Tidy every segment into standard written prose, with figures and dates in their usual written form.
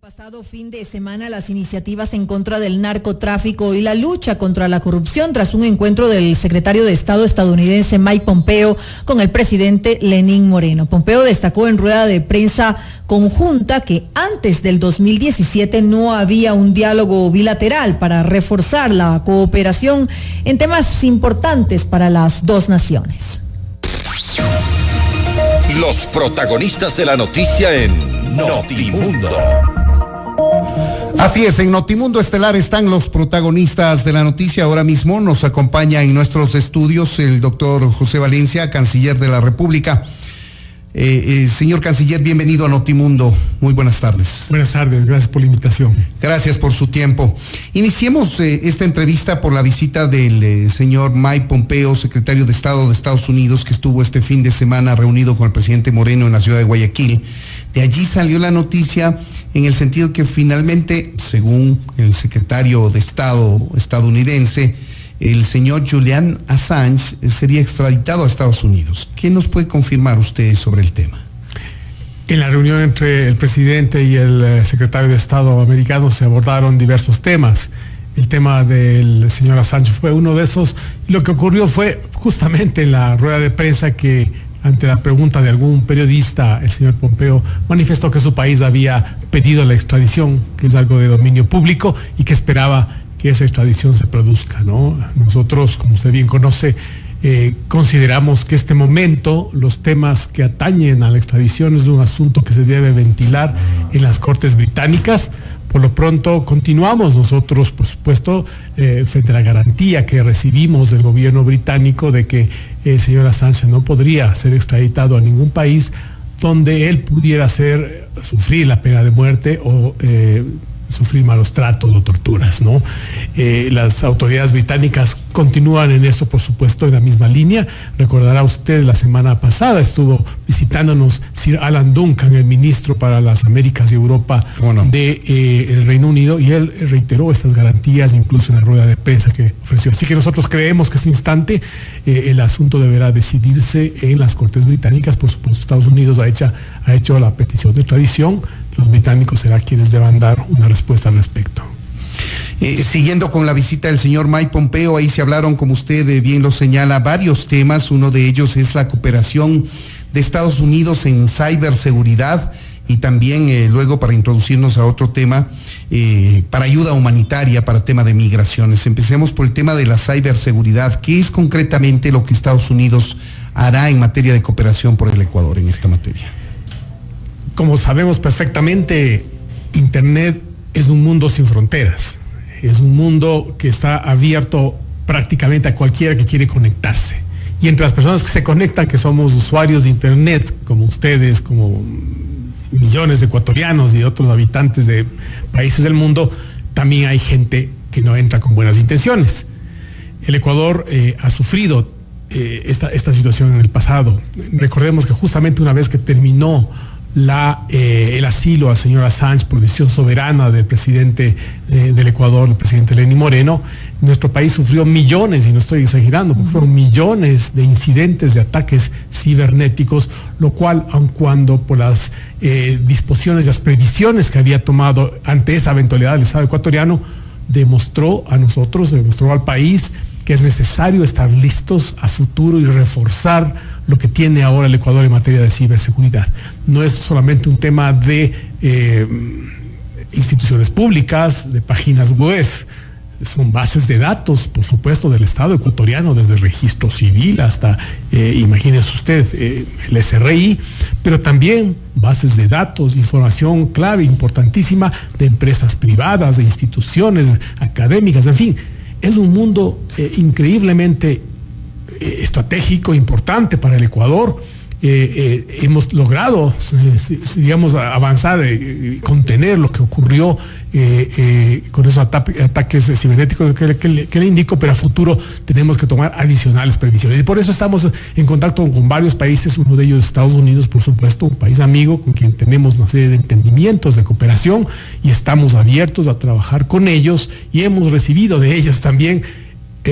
Pasado fin de semana, las iniciativas en contra del narcotráfico y la lucha contra la corrupción tras un encuentro del secretario de Estado estadounidense Mike Pompeo con el presidente Lenín Moreno. Pompeo destacó en rueda de prensa conjunta que antes del 2017 no había un diálogo bilateral para reforzar la cooperación en temas importantes para las dos naciones. Los protagonistas de la noticia en Notimundo. Así es, en Notimundo Estelar están los protagonistas de la noticia. Ahora mismo nos acompaña en nuestros estudios el doctor José Valencia, canciller de la República. Señor canciller, bienvenido a Notimundo. Muy buenas tardes. Buenas tardes, gracias por la invitación. Gracias por su tiempo. Iniciemos esta entrevista por la visita del señor Mike Pompeo, secretario de Estado de Estados Unidos, que estuvo este fin de semana reunido con el presidente Moreno en la ciudad de Guayaquil. De allí salió la noticia en el sentido que finalmente, según el secretario de Estado estadounidense, el señor Julian Assange sería extraditado a Estados Unidos. ¿Qué nos puede confirmar usted sobre el tema? En la reunión entre el presidente y el secretario de Estado americano se abordaron diversos temas. El tema del señor Assange fue uno de esos. Lo que ocurrió fue justamente en la rueda de prensa que, ante la pregunta de algún periodista, el señor Pompeo manifestó que su país había pedido la extradición, que es algo de dominio público, y que esperaba que esa extradición se produzca, ¿no? Nosotros, como usted bien conoce, consideramos que este momento, los temas que atañen a la extradición es un asunto que se debe ventilar en las Cortes británicas. Por lo pronto, continuamos nosotros, por supuesto, frente a la garantía que recibimos del gobierno británico de que el señor Assange no podría ser extraditado a ningún país donde él pudiera sufrir la pena de muerte o sufrir malos tratos o torturas, ¿no? Las autoridades británicas continúan en eso, por supuesto, en la misma línea. Recordará usted, la semana pasada estuvo visitándonos Sir Alan Duncan, el ministro para las Américas y Europa del Reino Unido, y él reiteró estas garantías incluso en la rueda de prensa que ofreció. Así que nosotros creemos que este instante el asunto deberá decidirse en las Cortes británicas. Por supuesto, Estados Unidos ha hecho la petición de extradición. Los británicos serán quienes deban dar una respuesta al respecto. Siguiendo con la visita del señor Mike Pompeo, ahí se hablaron, como usted bien lo señala, varios temas. Uno de ellos es la cooperación de Estados Unidos en ciberseguridad y también luego, para introducirnos a otro tema, para ayuda humanitaria, para tema de migraciones. Empecemos por el tema de la ciberseguridad. ¿Qué es concretamente lo que Estados Unidos hará en materia de cooperación por el Ecuador en esta materia? Como sabemos perfectamente, Internet es un mundo sin fronteras. Es un mundo que está abierto prácticamente a cualquiera que quiere conectarse. Y entre las personas que se conectan, que somos usuarios de Internet, como ustedes, como millones de ecuatorianos y de otros habitantes de países del mundo, también hay gente que no entra con buenas intenciones. El Ecuador ha sufrido esta situación en el pasado. Recordemos que justamente una vez que terminó el asilo al señor Assange por decisión soberana del presidente del Ecuador, el presidente Lenín Moreno, nuestro país sufrió millones, y no estoy exagerando, porque fueron millones de incidentes de ataques cibernéticos, lo cual, aun cuando por las disposiciones y las previsiones que había tomado ante esa eventualidad el Estado ecuatoriano, demostró al país que es necesario estar listos a futuro y reforzar lo que tiene ahora el Ecuador en materia de ciberseguridad. No es solamente un tema de instituciones públicas, de páginas web, son bases de datos, por supuesto, del Estado ecuatoriano, desde el registro civil hasta, imagínese usted, el SRI, pero también bases de datos, información clave, importantísima, de empresas privadas, de instituciones académicas, en fin. Es un mundo increíblemente estratégico, importante para el Ecuador. Hemos logrado, digamos, avanzar, contener lo que ocurrió con esos ataques cibernéticos que le indico, pero a futuro tenemos que tomar adicionales previsiones. Y por eso estamos en contacto con varios países, uno de ellos Estados Unidos, por supuesto, un país amigo con quien tenemos una serie de entendimientos de cooperación y estamos abiertos a trabajar con ellos, y hemos recibido de ellos también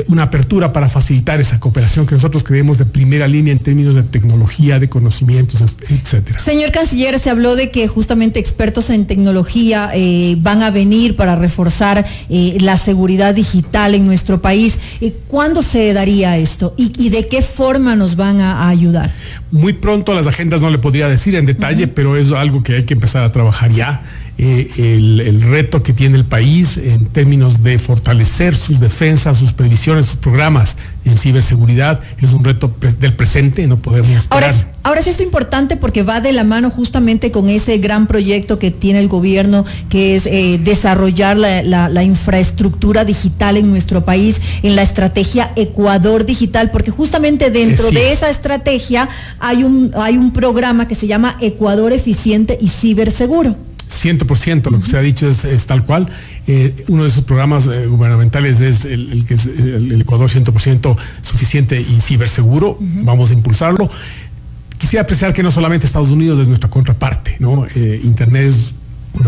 una apertura para facilitar esa cooperación que nosotros creemos de primera línea en términos de tecnología, de conocimientos, etcétera. Señor canciller, se habló de que justamente expertos en tecnología van a venir para reforzar la seguridad digital en nuestro país. ¿Cuándo se daría esto y de qué forma nos van a ayudar? Muy pronto, las agendas no le podría decir en detalle, pero es algo que hay que empezar a trabajar ya. El reto que tiene el país en términos de fortalecer sus defensas, sus previsiones, sus programas en ciberseguridad es un reto del presente, no podemos esperar. Ahora es esto importante porque va de la mano justamente con ese gran proyecto que tiene el gobierno, que es desarrollar la infraestructura digital en nuestro país, en la estrategia Ecuador Digital, porque justamente dentro de esa estrategia hay un programa que se llama Ecuador Eficiente y Ciberseguro. 100% lo que usted ha dicho es tal cual. Uno de esos programas gubernamentales es el que es el Ecuador 100% suficiente y ciberseguro. Vamos a impulsarlo. Quisiera apreciar que no solamente Estados Unidos es nuestra contraparte, ¿no? Internet es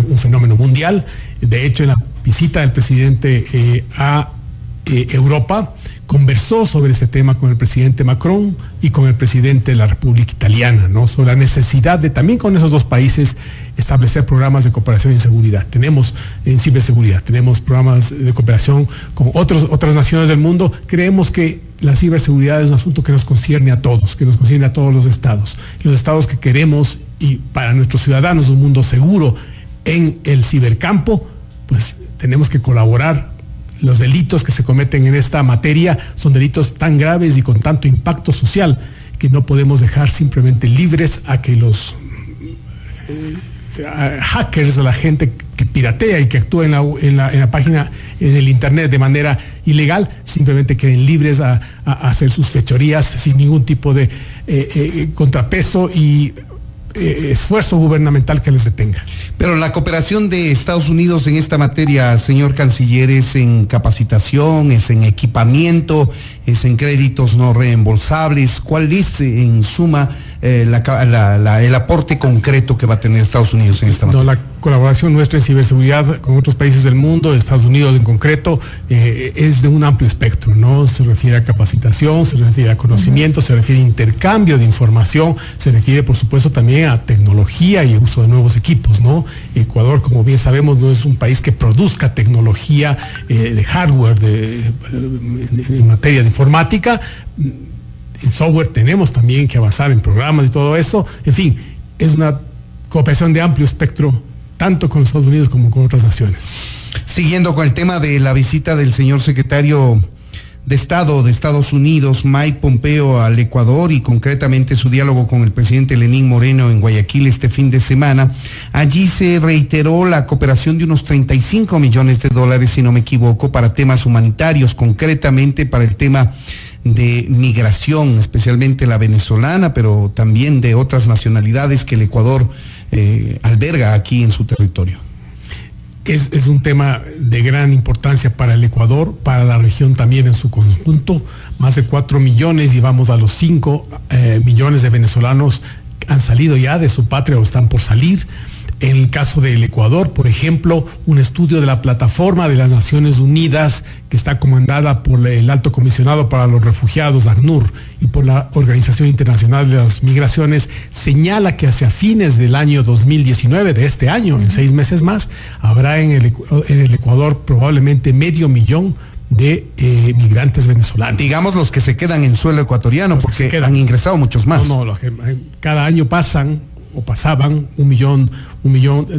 un fenómeno mundial. De hecho, en la visita del presidente a Europa, conversó sobre ese tema con el presidente Macron y con el presidente de la República Italiana, ¿no? Sobre la necesidad de también con esos dos países establecer programas de cooperación en seguridad. Tenemos en ciberseguridad, tenemos programas de cooperación con otras naciones del mundo. Creemos que la ciberseguridad es un asunto que nos concierne a todos, que nos concierne a todos los estados. Los estados que queremos y para nuestros ciudadanos un mundo seguro en el cibercampo, pues tenemos que colaborar. Los delitos que se cometen en esta materia son delitos tan graves y con tanto impacto social que no podemos dejar simplemente libres a que los hackers, a la gente que piratea y que actúa en la página, en el internet de manera ilegal, simplemente queden libres a hacer sus fechorías sin ningún tipo de contrapeso y esfuerzo gubernamental que les detenga. Pero la cooperación de Estados Unidos en esta materia, señor canciller, es en capacitación, es en equipamiento, es en créditos no reembolsables. ¿Cuál es, en suma, el aporte concreto que va a tener Estados Unidos en esta materia? No, la colaboración nuestra en ciberseguridad con otros países del mundo, Estados Unidos en concreto, es de un amplio espectro, ¿no? Se refiere a capacitación, se refiere a conocimiento, se refiere a intercambio de información, se refiere, por supuesto, también a tecnología y uso de nuevos equipos, ¿no? Ecuador, como bien sabemos, no es un país que produzca tecnología de hardware, en materia de informática. En software tenemos también que avanzar en programas y todo eso. En fin, es una cooperación de amplio espectro, tanto con los Estados Unidos como con otras naciones. Siguiendo con el tema de la visita del señor secretario de Estado de Estados Unidos, Mike Pompeo, al Ecuador, y concretamente su diálogo con el presidente Lenín Moreno en Guayaquil este fin de semana, allí se reiteró la cooperación de unos $35 millones, si no me equivoco, para temas humanitarios, concretamente para el tema de migración, especialmente la venezolana, pero también de otras nacionalidades que el Ecuador alberga aquí en su territorio. Es un tema de gran importancia para el Ecuador, para la región también en su conjunto. Más de 4 millones y vamos a los 5 millones de venezolanos han salido ya de su patria o están por salir. En el caso del Ecuador, por ejemplo, un estudio de la plataforma de las Naciones Unidas que está comandada por el Alto Comisionado para los Refugiados, ACNUR, y por la Organización Internacional de las Migraciones, señala que hacia fines del año 2019, de este año, en 6 meses más, habrá en el Ecuador probablemente 500,000 de migrantes venezolanos. Digamos los que se quedan en suelo ecuatoriano, porque han ingresado muchos más. No, cada año pasaban un millón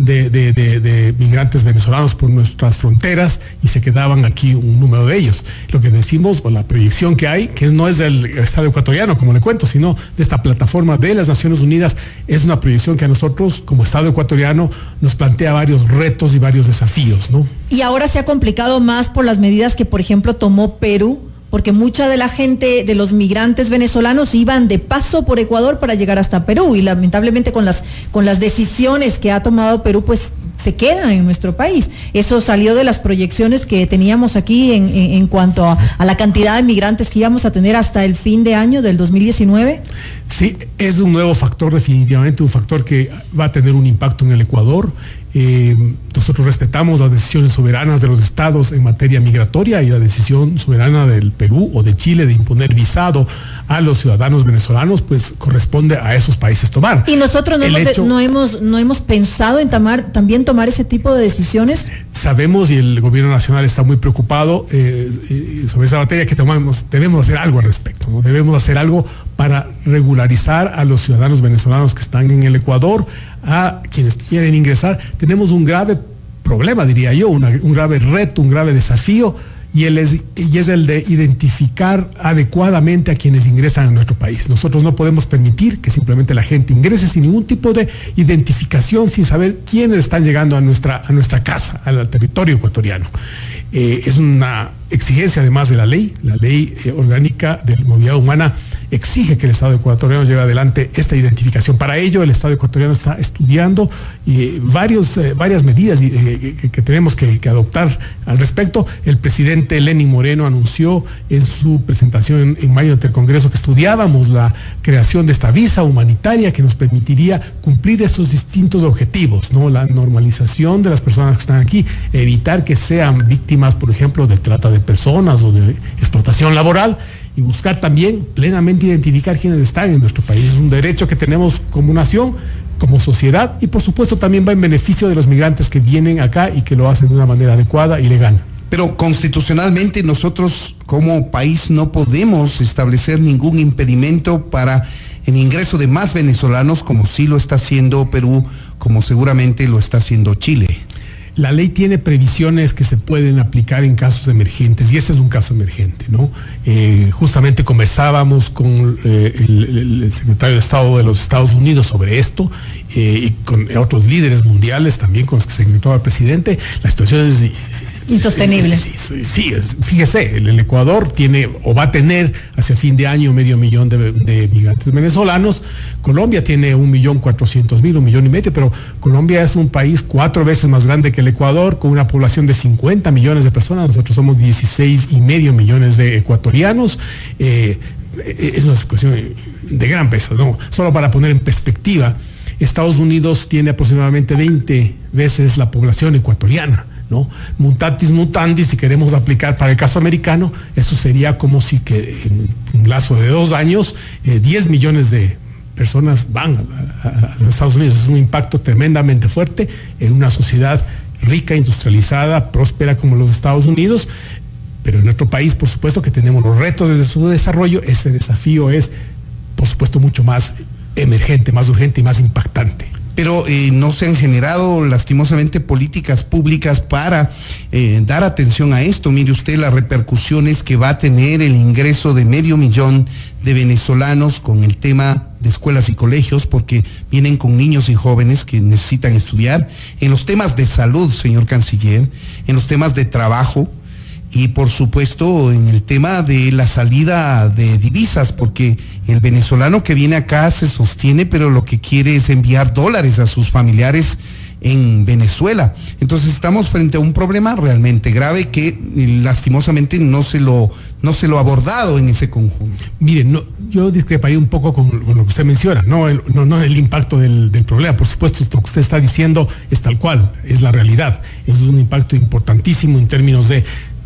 de migrantes venezolanos por nuestras fronteras y se quedaban aquí un número de ellos. Lo que decimos, o la proyección que hay, que no es del Estado ecuatoriano, como le cuento, sino de esta plataforma de las Naciones Unidas, es una proyección que a nosotros, como Estado ecuatoriano, nos plantea varios retos y varios desafíos, ¿no? Y ahora se ha complicado más por las medidas que, por ejemplo, tomó Perú, porque mucha de la gente, de los migrantes venezolanos, iban de paso por Ecuador para llegar hasta Perú, y lamentablemente con las decisiones que ha tomado Perú, pues se quedan en nuestro país. Eso salió de las proyecciones que teníamos aquí en cuanto a la cantidad de migrantes que íbamos a tener hasta el fin de año del 2019. Sí, es un nuevo factor, definitivamente un factor que va a tener un impacto en el Ecuador. Nosotros respetamos las decisiones soberanas de los estados en materia migratoria y la decisión soberana del Perú o de Chile de imponer visado a los ciudadanos venezolanos, pues corresponde a esos países tomar. ¿Y nosotros no hemos pensado en también tomar ese tipo de decisiones? Sabemos, y el gobierno nacional está muy preocupado sobre esa materia, que debemos hacer algo al respecto, ¿no? Debemos hacer algo para regularizar a los ciudadanos venezolanos que están en el Ecuador, a quienes quieren ingresar. Tenemos un grave problema, diría yo, un grave reto, un grave desafío, y es el de identificar adecuadamente a quienes ingresan a nuestro país. Nosotros no podemos permitir que simplemente la gente ingrese sin ningún tipo de identificación, sin saber quiénes están llegando a nuestra casa, al territorio ecuatoriano. Es una exigencia además de la ley orgánica de la movilidad humana exige que el Estado ecuatoriano lleve adelante esta identificación. Para ello, el Estado ecuatoriano está estudiando varias medidas que tenemos que adoptar al respecto. El presidente Lenín Moreno anunció en su presentación en mayo ante el Congreso que estudiábamos la creación de esta visa humanitaria que nos permitiría cumplir esos distintos objetivos, ¿no? La normalización de las personas que están aquí, evitar que sean víctimas, por ejemplo, de trata de personas o de explotación laboral, y buscar también plenamente identificar quiénes están en nuestro país. Es un derecho que tenemos como nación, como sociedad, y por supuesto también va en beneficio de los migrantes que vienen acá y que lo hacen de una manera adecuada y legal. Pero constitucionalmente nosotros como país no podemos establecer ningún impedimento para el ingreso de más venezolanos, como sí lo está haciendo Perú, como seguramente lo está haciendo Chile. La ley tiene previsiones que se pueden aplicar en casos emergentes, y este es un caso emergente, ¿no? Justamente conversábamos con el secretario de Estado de los Estados Unidos sobre esto, y con otros líderes mundiales también con los que se encontró el presidente. La situación es insostenible. Sí, fíjese, el Ecuador tiene o va a tener hacia fin de año 500,000 de migrantes venezolanos. Colombia tiene 1.400.000, 1,5 millones, pero Colombia es un país 4 veces más grande que el Ecuador, con una población de 50 millones de personas. Nosotros somos 16,5 millones de ecuatorianos. Es una situación de gran peso, ¿no? Solo para poner en perspectiva, Estados Unidos tiene aproximadamente 20 veces la población ecuatoriana, ¿no? Mutatis mutandis, si queremos aplicar para el caso americano, eso sería como si que en un lazo de 2 años 10 millones de personas van a los Estados Unidos. Es un impacto tremendamente fuerte en una sociedad rica, industrializada, próspera como los Estados Unidos, pero en nuestro país, por supuesto que tenemos los retos de su desarrollo. Ese desafío es, por supuesto, mucho más emergente, más urgente y más impactante. Pero no se han generado lastimosamente políticas públicas para dar atención a esto. Mire usted las repercusiones que va a tener el ingreso de 500,000 de venezolanos con el tema de escuelas y colegios, porque vienen con niños y jóvenes que necesitan estudiar, en los temas de salud, señor canciller, en los temas de trabajo, y por supuesto en el tema de la salida de divisas, porque el venezolano que viene acá se sostiene, pero lo que quiere es enviar dólares a sus familiares en Venezuela. Entonces estamos frente a un problema realmente grave que lastimosamente no se lo ha abordado en ese conjunto. Miren, yo discreparía un poco con lo que usted menciona, no el impacto del problema. Por supuesto, lo que usted está diciendo es tal cual, es la realidad. Es un impacto importantísimo en términos de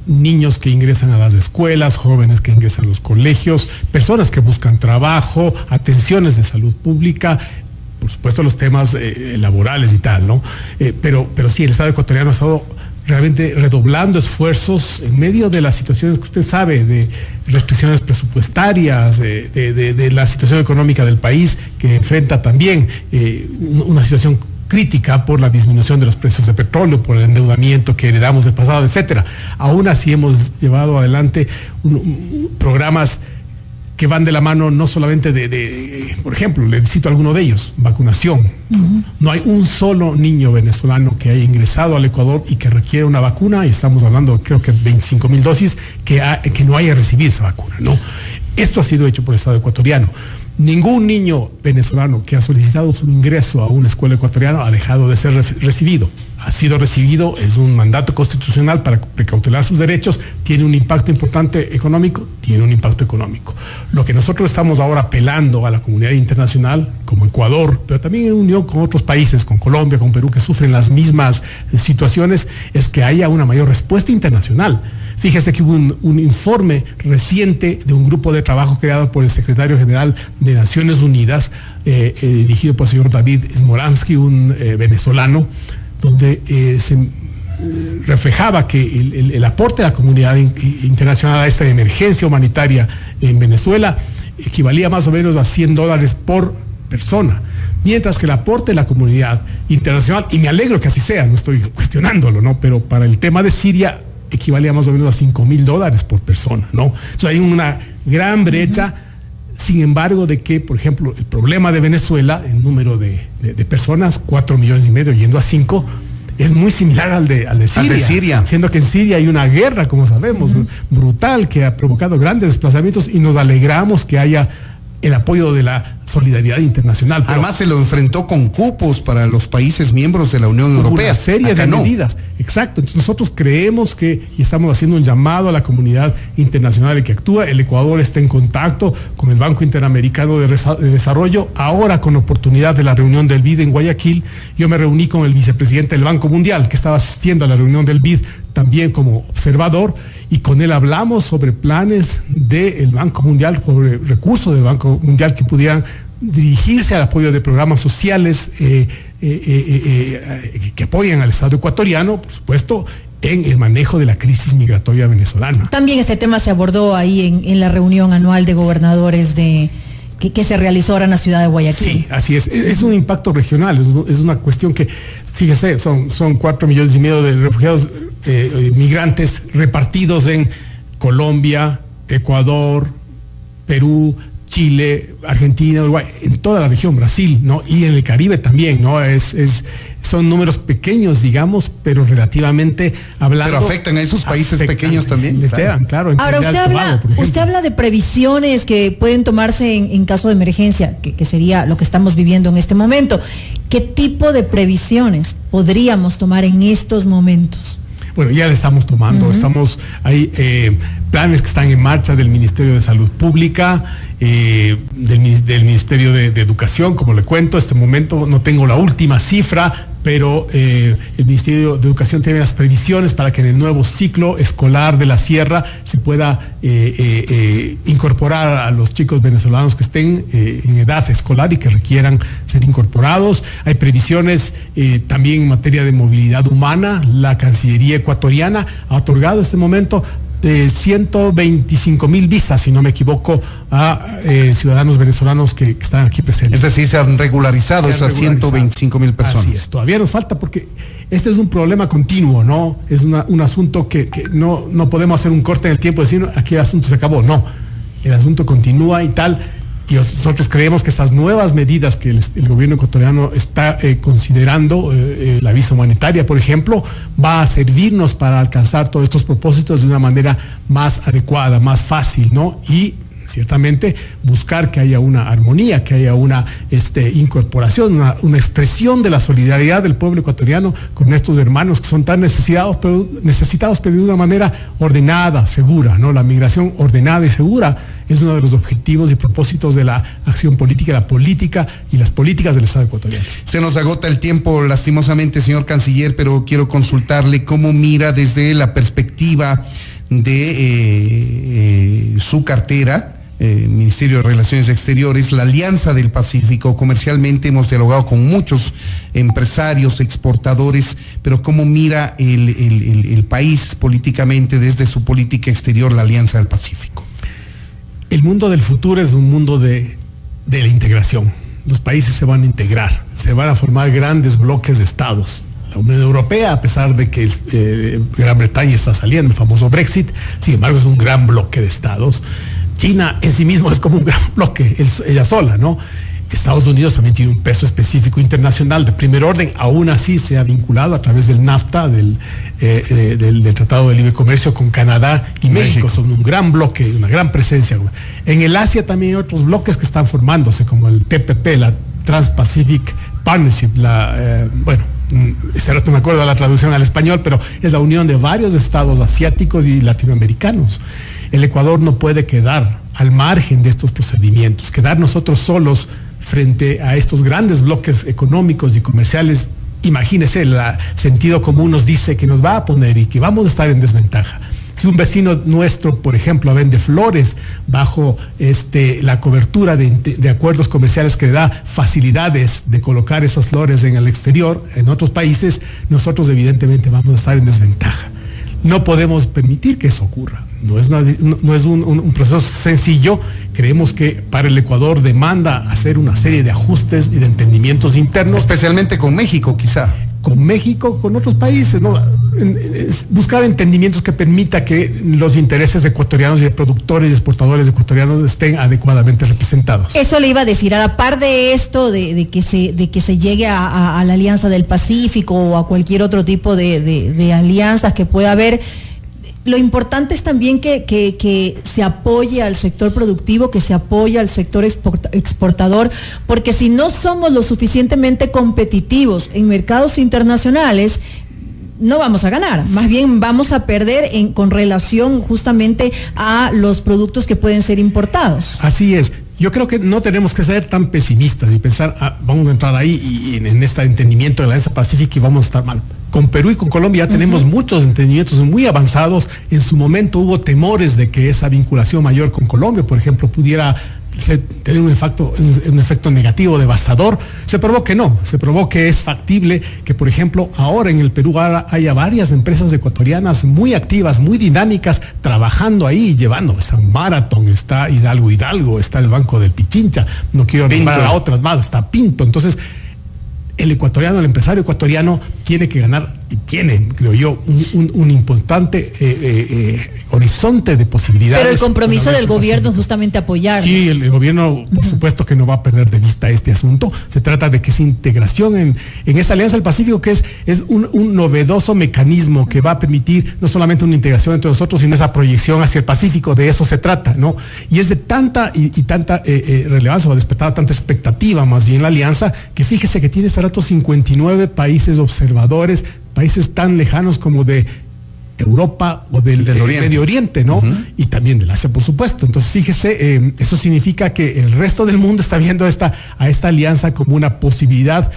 niños que ingresan a las escuelas, jóvenes que ingresan a los colegios, personas que buscan trabajo, atenciones de salud pública, por supuesto los temas laborales y tal, ¿no? Pero sí, el Estado ecuatoriano ha estado realmente redoblando esfuerzos en medio de las situaciones que usted sabe, de restricciones presupuestarias, de la situación económica del país, que enfrenta también una situación crítica por la disminución de los precios de petróleo, por el endeudamiento que heredamos del pasado, etcétera. Aún así hemos llevado adelante programas que van de la mano no solamente por ejemplo, le cito alguno de ellos, vacunación. Uh-huh. No hay un solo niño venezolano que haya ingresado al Ecuador y que requiere una vacuna, y estamos hablando creo que 25,000 dosis, que no haya recibido esa vacuna, ¿no? Esto ha sido hecho por el Estado ecuatoriano. Ningún niño venezolano que ha solicitado su ingreso a una escuela ecuatoriana ha dejado de ser recibido. Ha sido recibido, es un mandato constitucional para precautelar sus derechos, tiene un impacto importante económico, tiene un impacto económico. Lo que nosotros estamos ahora apelando a la comunidad internacional, como Ecuador, pero también en unión con otros países, con Colombia, con Perú, que sufren las mismas situaciones, es que haya una mayor respuesta internacional. Fíjese que hubo un informe reciente de un grupo de trabajo creado por el secretario general de Naciones Unidas, dirigido por el señor David Smoransky, un venezolano, donde se reflejaba que el aporte de la comunidad internacional a esta emergencia humanitaria en Venezuela equivalía más o menos a $100 por persona. Mientras que el aporte de la comunidad internacional, y me alegro que así sea, no estoy cuestionándolo, ¿no? Pero para el tema de Siria equivalía más o menos a $5,000 por persona, ¿no? Entonces hay una gran brecha, sin embargo, de que, por ejemplo, el problema de Venezuela, el número de personas, 4,5 millones yendo a 5, es muy similar al de Siria, siendo que en Siria hay una guerra, como sabemos, brutal, que ha provocado grandes desplazamientos, y nos alegramos que haya el apoyo de la solidaridad internacional. Además se lo enfrentó con cupos para los países miembros de la Unión Europea. Una serie de medidas. Exacto. Entonces nosotros creemos que, y estamos haciendo un llamado a la comunidad internacional que actúa. El Ecuador está en contacto con el Banco Interamericano de Desarrollo. Ahora, con oportunidad de la reunión del BID en Guayaquil, yo me reuní con el vicepresidente del Banco Mundial, que estaba asistiendo a la reunión del BID también como observador, y con él hablamos sobre planes del Banco Mundial, sobre recursos del Banco Mundial que pudieran dirigirse al apoyo de programas sociales que apoyan al Estado ecuatoriano, por supuesto, en el manejo de la crisis migratoria venezolana. También este tema se abordó ahí en la reunión anual de gobernadores que se realizó ahora en la ciudad de Guayaquil. Sí, así es. Es un impacto regional, es una cuestión que, fíjese, son 4,5 millones de refugiados migrantes repartidos en Colombia, Ecuador, Perú, Chile, Argentina, Uruguay, en toda la región, Brasil, ¿no? Y en el Caribe también, ¿no? Son números pequeños, digamos, pero relativamente hablando. Pero afectan a esos países pequeños también. Claro. Ahora, usted habla de previsiones que pueden tomarse en caso de emergencia, que sería lo que estamos viviendo en este momento. ¿Qué tipo de previsiones podríamos tomar en estos momentos? Bueno, ya le estamos tomando, hay planes que están en marcha del Ministerio de Salud Pública, del Ministerio de Educación, como le cuento. Este momento no tengo la última cifra, pero el Ministerio de Educación tiene las previsiones para que en el nuevo ciclo escolar de la Sierra se pueda incorporar a los chicos venezolanos que estén en edad escolar y que requieran ser incorporados. Hay previsiones también en materia de movilidad humana. La Cancillería ecuatoriana ha otorgado en este momento 125,000 visas, si no me equivoco, a ciudadanos venezolanos que están aquí presentes. Es decir, se han regularizado esas 125,000 personas. Así es. Todavía nos falta, porque este es un problema continuo, ¿no? Es un asunto que no podemos hacer un corte en el tiempo y decir, aquí el asunto se acabó. No, el asunto continúa y tal. Y nosotros creemos que estas nuevas medidas que el gobierno ecuatoriano está considerando, la visa humanitaria, por ejemplo, va a servirnos para alcanzar todos estos propósitos de una manera más adecuada, más fácil, ¿no? Y ciertamente buscar que haya una armonía, que haya una incorporación, una expresión de la solidaridad del pueblo ecuatoriano con estos hermanos que son tan necesitados, pero de una manera ordenada, segura, ¿no? La migración ordenada y segura es uno de los objetivos y propósitos de la acción política, la política y las políticas del Estado ecuatoriano. Se nos agota el tiempo, lastimosamente, señor canciller, pero quiero consultarle cómo mira desde la perspectiva de su cartera, Ministerio de Relaciones Exteriores, la Alianza del Pacífico. Comercialmente hemos dialogado con muchos empresarios, exportadores, pero ¿cómo mira el país políticamente desde su política exterior, la Alianza del Pacífico? El mundo del futuro es un mundo de la integración. Los países se van a integrar, se van a formar grandes bloques de estados. La Unión Europea, a pesar de que Gran Bretaña está saliendo, el famoso Brexit, sin embargo es un gran bloque de estados. China en sí mismo es como un gran bloque, ella sola, ¿no? Estados Unidos también tiene un peso específico internacional de primer orden, aún así se ha vinculado a través del NAFTA, del Tratado de Libre Comercio con Canadá y México. Son un gran bloque, una gran presencia. En el Asia también hay otros bloques que están formándose, como el TPP, la Trans-Pacific Partnership, no me acuerdo de la traducción al español, pero es la unión de varios estados asiáticos y latinoamericanos. El Ecuador no puede quedar al margen de estos procedimientos, quedar nosotros solos frente a estos grandes bloques económicos y comerciales. Imagínese, el sentido común nos dice que nos va a poner y que vamos a estar en desventaja. Si un vecino nuestro, por ejemplo, vende flores bajo la cobertura de acuerdos comerciales que le da facilidades de colocar esas flores en el exterior, en otros países, nosotros evidentemente vamos a estar en desventaja. No podemos permitir que eso ocurra. No es un proceso sencillo. Creemos que para el Ecuador demanda hacer una serie de ajustes y de entendimientos internos. Especialmente con México, quizá. Con México, con otros países, ¿no? Buscar entendimientos que permita que los intereses ecuatorianos y de productores y exportadores ecuatorianos estén adecuadamente representados. Eso le iba a decir, a la par de esto, de que se llegue a la Alianza del Pacífico o a cualquier otro tipo de alianzas que pueda haber. Lo importante es también que se apoye al sector productivo, que se apoye al sector exportador, porque si no somos lo suficientemente competitivos en mercados internacionales, no vamos a ganar, más bien vamos a perder con relación justamente a los productos que pueden ser importados. Así es. Yo creo que no tenemos que ser tan pesimistas y pensar, vamos a entrar ahí y en este entendimiento de la Alianza Pacífica y vamos a estar mal. Con Perú y con Colombia ya tenemos muchos entendimientos muy avanzados. En su momento hubo temores de que esa vinculación mayor con Colombia, por ejemplo, pudiera tener un efecto negativo, devastador. Se probó que no, se probó que es factible que, por ejemplo, ahora en el Perú haya varias empresas ecuatorianas muy activas, muy dinámicas, trabajando ahí, llevando. Está Marathon, está Hidalgo, está el Banco del Pichincha, no quiero nombrar a otras más, está Pinto. Entonces, el empresario ecuatoriano tiene que ganar, y tiene, creo yo, un importante horizonte de posibilidades. Pero el compromiso del gobierno es justamente apoyar. Sí, el gobierno, por supuesto que no va a perder de vista este asunto. Se trata de que esa integración en esta Alianza del Pacífico, que es un novedoso mecanismo que va a permitir no solamente una integración entre nosotros, sino esa proyección hacia el Pacífico. De eso se trata, ¿no? Y es de tanta tanta relevancia, o despertada tanta expectativa más bien la alianza, que fíjese que tiene 59 países observadores, países tan lejanos como de Europa o del Medio Oriente, ¿no? Y también del Asia, por supuesto. Entonces, fíjese, eso significa que el resto del mundo está viendo a esta alianza como una posibilidad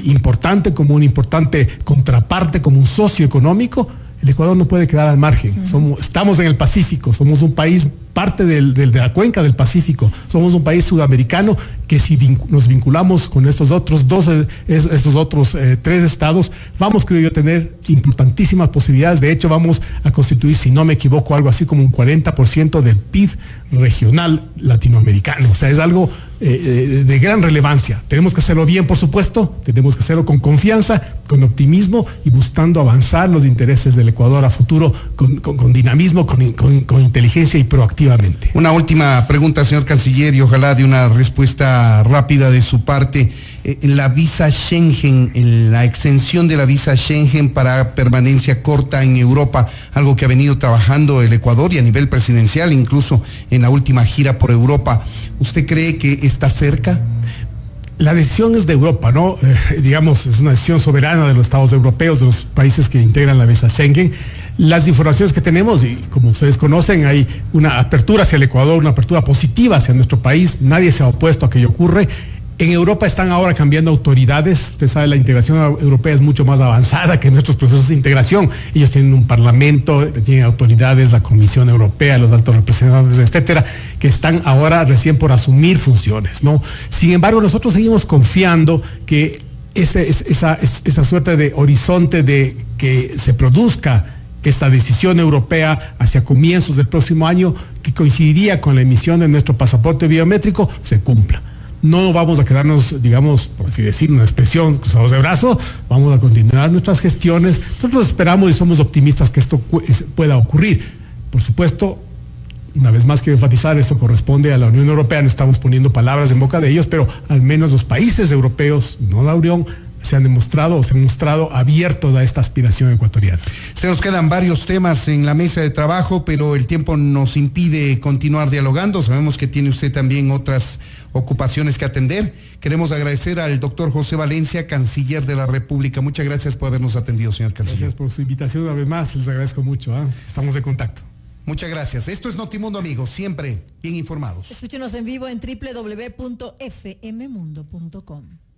importante, como una importante contraparte, como un socio económico. El Ecuador no puede quedar al margen. Estamos en el Pacífico, somos un país parte de la cuenca del Pacífico. Somos un país sudamericano que si nos vinculamos con estos otros tres estados, vamos, creo yo, a tener importantísimas posibilidades. De hecho, vamos a constituir, si no me equivoco, algo así como un 40% del PIB regional latinoamericano. O sea, es algo de gran relevancia. Tenemos que hacerlo bien, por supuesto, tenemos que hacerlo con confianza, con optimismo y buscando avanzar los intereses del Ecuador a futuro con dinamismo, con inteligencia y proactividad. Una última pregunta, señor canciller, y ojalá de una respuesta rápida de su parte. La visa Schengen, la exención de la visa Schengen para permanencia corta en Europa, algo que ha venido trabajando el Ecuador y a nivel presidencial, incluso en la última gira por Europa. ¿Usted cree que está cerca? La decisión es de Europa, ¿no? Digamos, es una decisión soberana de los estados europeos, de los países que integran la visa Schengen. Las informaciones que tenemos, y como ustedes conocen, hay una apertura hacia el Ecuador, una apertura positiva hacia nuestro país. Nadie se ha opuesto a que ello ocurre. En Europa están ahora cambiando autoridades. Usted sabe, la integración europea es mucho más avanzada que nuestros procesos de integración. Ellos tienen un parlamento, tienen autoridades, la Comisión Europea, los altos representantes, etcétera, que están ahora recién por asumir funciones, ¿no? Sin embargo, nosotros seguimos confiando que esa suerte de horizonte de que se produzca esta decisión europea hacia comienzos del próximo año, que coincidiría con la emisión de nuestro pasaporte biométrico, se cumpla. No vamos a quedarnos, digamos, por así decir, una expresión, cruzados de brazos. Vamos a continuar nuestras gestiones. Nosotros esperamos y somos optimistas que esto pueda ocurrir. Por supuesto, una vez más quiero enfatizar, esto corresponde a la Unión Europea, no estamos poniendo palabras en boca de ellos, pero al menos los países europeos, no la Unión, se han mostrado abiertos a esta aspiración ecuatoriana. Se nos quedan varios temas en la mesa de trabajo, pero el tiempo nos impide continuar dialogando. Sabemos que tiene usted también otras ocupaciones que atender. Queremos agradecer al doctor José Valencia, canciller de la República. Muchas gracias por habernos atendido, señor canciller. Gracias por su invitación una vez más, les agradezco mucho. Estamos en contacto. Muchas gracias. Esto es Notimundo, amigos, siempre bien informados. Escúchenos en vivo en www.fmmundo.com.